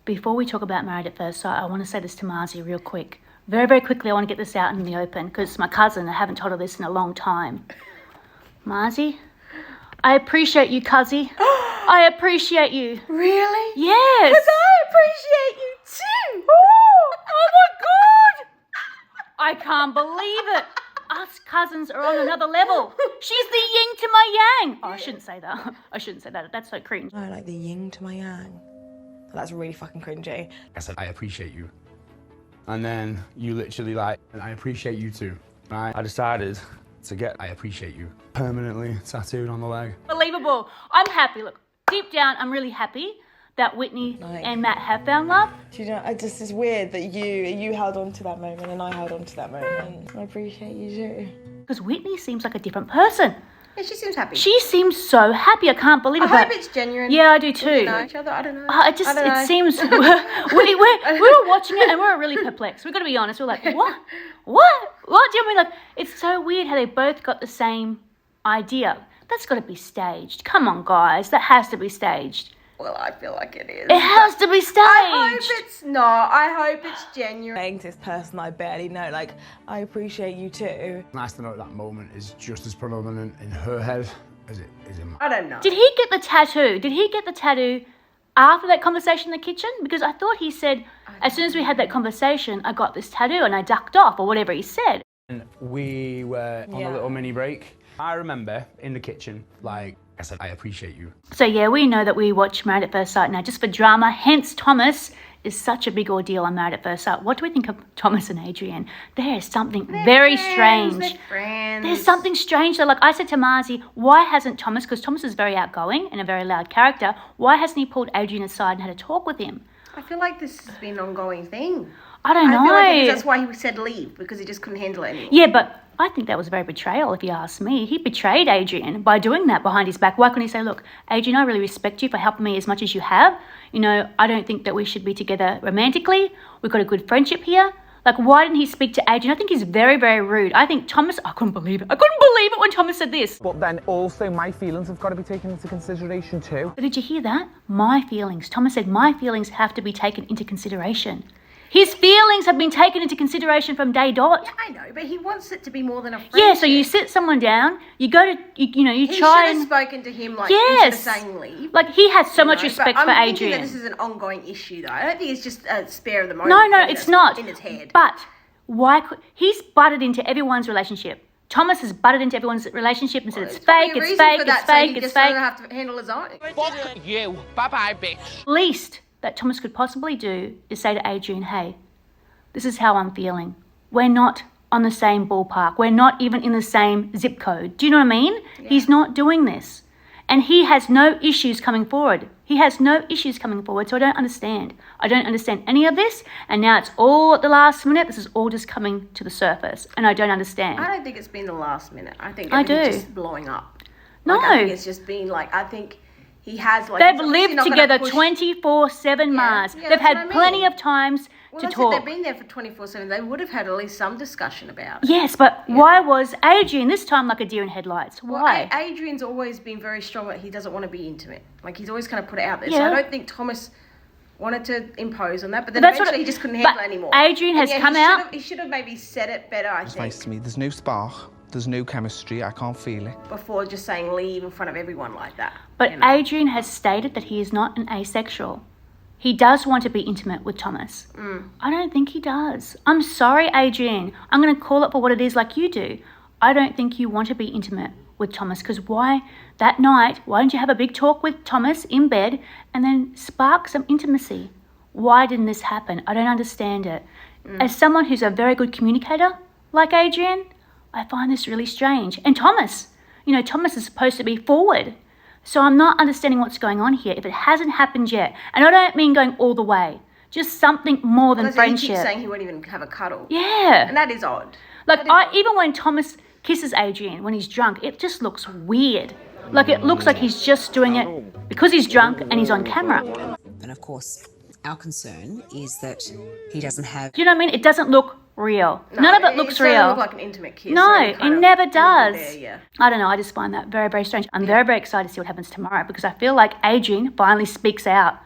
before we talk about Married at First Sight, I want to say this to Marzi real quick. Very, very quickly, I want to get this out in the open because my cousin, I haven't told her this in a long time. Marzi, I appreciate you, cuzzy. I appreciate you. Really? Yes. Because I appreciate you too. Oh my God. I can't believe it. Us cousins are on another level. She's the yin to my yang. Oh, I shouldn't say that. I shouldn't say that. That's so cringe. I like the yin to my yang. That's really fucking cringy. I said, I appreciate you. And then you literally like, and I appreciate you too. Right? I decided to get I appreciate you permanently tattooed on the leg. Unbelievable. I'm happy. Look, deep down, I'm really happy that Whitney and Matt have found love. Do you know, it's weird that you held on to that moment and I held on to that moment. I appreciate you too. Because Whitney seems like a different person. Yeah, she seems happy. She seems so happy. I can't believe it. I hope it's genuine. Yeah, I do too. We know each other. I don't know. It seems we were watching it and we were really perplexed. We've got to be honest. We're like, what? What? Do you mean like it's so weird how they both got the same idea? That's got to be staged. Come on, guys, that has to be staged. Well, I feel like it is. It has to be staged. I hope it's not. I hope it's genuine. Saying to this person I barely know, like, I appreciate you too. Nice to know that moment is just as predominant in her head as it is in mine. I don't know. Did he get the tattoo? Did he get the tattoo after that conversation in the kitchen? Because I thought he said, as soon as we had that conversation, I got this tattoo and I ducked off or whatever he said. And we were on a little mini break. I remember in the kitchen, like, I said, I appreciate you. So yeah, we know that we watch Married at First Sight now just for drama. Hence, Thomas is such a big ordeal on Married at First Sight. What do we think of Thomas and Adrian? There is something very strange. They're friends. There's something strange. Like I said to Marzi, why hasn't Thomas, because Thomas is very outgoing and a very loud character, why hasn't he pulled Adrian aside and had a talk with him? I feel like this has been an ongoing thing. I don't know. I feel like that's why he said leave, because he just couldn't handle it anymore. Yeah, but I think that was a very betrayal, if you ask me. He betrayed Adrian by doing that behind his back. Why couldn't he say, look, Adrian, I really respect you for helping me as much as you have. You know, I don't think that we should be together romantically. We've got a good friendship here. Like, why didn't he speak to Adrian? I think he's very, very rude. I think Thomas, I couldn't believe it. I couldn't believe it when Thomas said this. But then also my feelings have got to be taken into consideration too. But did you hear that? My feelings. Thomas said my feelings have to be taken into consideration. His feelings have been taken into consideration from day dot. Yeah, I know, but he wants it to be more than a friendship. Yeah, so you sit someone down, you go to, you He try should and... have spoken to him like Yes. instead of saying leave. Like, he has so much But respect for I'm thinking Adrian. that this is an ongoing issue, though. I don't think it's just a spare of the moment. No, thing it's that's not. in his head. But why could... He's butted into everyone's relationship. Thomas has butted into everyone's relationship and said it's fake, it's fake, it's fake, it's fake. He just doesn't have to handle his own. Fuck you. Bye-bye, bitch. Least that Thomas could possibly do is say to Adrian, hey, this is how I'm feeling. We're not on the same ballpark. We're not even in the same zip code. Do you know what I mean? Yeah. He's not doing this. And he has no issues coming forward. He has no issues coming forward, so I don't understand. I don't understand any of this, and now it's all at the last minute. This is all just coming to the surface, and I don't understand. I don't think it's been the last minute. I think I everything's do. just blowing up. No. I think it's just been like, I think he has like... They've he's obviously lived not gonna together push- 24/7, Mars. yeah, They've that's had what I plenty mean. of times Well, to that's talk. it. They've been there for 24/7. They would have had at least some discussion about it. Yes, but why was Adrian this time like a deer in headlights? Well, Why? Adrian's always been very strong that he doesn't want to be intimate. Like, he's always kind of put it out there. Yeah. So I don't think Thomas wanted to impose on that, but then That's eventually what- he just couldn't but handle it anymore. Adrian has come out- He should have maybe said it better, I think, Nice to me. There's no spark. There's no chemistry. I can't feel it. before just saying leave in front of everyone like that. But you know? Adrian has stated that he is not an asexual. He does want to be intimate with Thomas. I don't think he does. I'm sorry, Adrian. I'm going to call it for what it is like you do. I don't think you want to be intimate with Thomas, because why that night, why didn't you have a big talk with Thomas in bed and then spark some intimacy? Why didn't this happen? I don't understand it. As someone who's a very good communicator like Adrian, I find this really strange. And Thomas, Thomas is supposed to be forward. So I'm not understanding what's going on here if it hasn't happened yet. And I don't mean going all the way. Just something more than He friendship. keeps saying he won't even have a cuddle. Yeah. And that is odd. Like, That is odd. even when Thomas kisses Adrian when he's drunk, it just looks weird. Like, it looks like he's just doing it because he's drunk and he's on camera. And of course, our concern is that he doesn't have... Do you know what I mean? It doesn't look real. No, None of it looks doesn't real. look like an intimate kiss. No, or any it kind of never anything does. there, yeah. I don't know. I just find that very, very strange. I'm very, very excited to see what happens tomorrow, because I feel like Adrian finally speaks out.